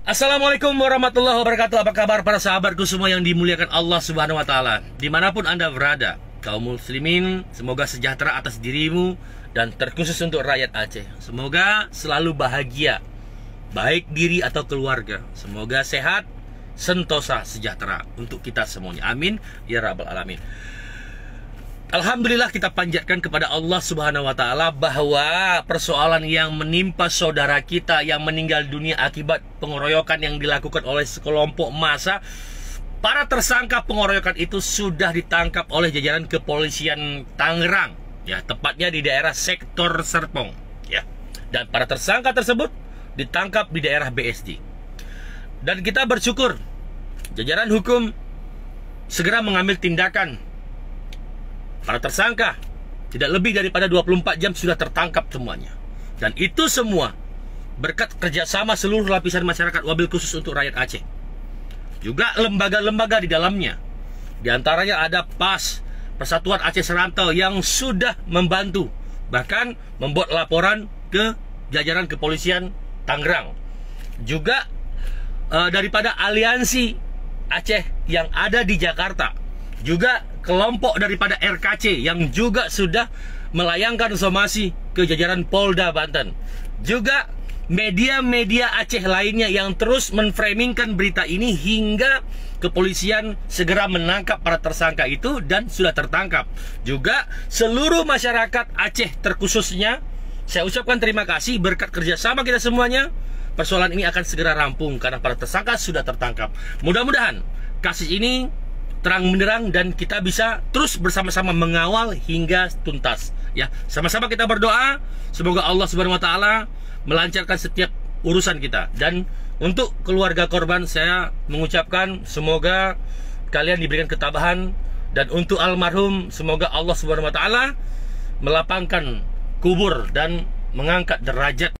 Assalamualaikum warahmatullahi wabarakatuh. Apa kabar para sahabatku semua yang dimuliakan Allah Subhanahu wa taala? Dimanapun Anda berada, kaum muslimin, semoga sejahtera atas dirimu dan terkhusus untuk rakyat Aceh. Semoga selalu bahagia, baik diri atau keluarga. Semoga sehat, sentosa, sejahtera untuk kita semuanya. Amin ya rabbal alamin. Alhamdulillah, kita panjatkan kepada Allah Subhanahu wa taala bahwa persoalan yang menimpa saudara kita yang meninggal dunia akibat pengeroyokan yang dilakukan oleh sekelompok massa, para tersangka pengeroyokan itu sudah ditangkap oleh jajaran kepolisian Tangerang, ya, tepatnya di daerah sektor Serpong, ya. Dan para tersangka tersebut ditangkap di daerah BSD. Dan kita bersyukur jajaran hukum segera mengambil tindakan. Para tersangka tidak lebih daripada 24 jam sudah tertangkap semuanya. Dan itu semua berkat kerjasama seluruh lapisan masyarakat, wabil khusus untuk rakyat Aceh. Juga lembaga-lembaga di dalamnya. Di antaranya ada PAS, Persatuan Aceh Serantau, yang sudah membantu, bahkan membuat laporan ke jajaran kepolisian Tangerang. Juga daripada aliansi Aceh yang ada di Jakarta. Juga kelompok daripada RKC yang juga sudah melayangkan somasi ke jajaran Polda Banten. Juga media-media Aceh lainnya yang terus menframingkan berita ini hingga kepolisian segera menangkap para tersangka itu dan sudah tertangkap. Juga seluruh masyarakat Aceh terkhususnya, saya ucapkan terima kasih. Berkat kerjasama kita semuanya, persoalan ini akan segera rampung karena para tersangka sudah tertangkap. Mudah-mudahan kasus ini terang benderang dan kita bisa terus bersama-sama mengawal hingga tuntas, ya. Sama-sama kita berdoa semoga Allah Subhanahu wa taala melancarkan setiap urusan kita. Dan untuk keluarga korban, saya mengucapkan semoga kalian diberikan ketabahan, dan untuk almarhum semoga Allah Subhanahu wa taala melapangkan kubur dan mengangkat derajat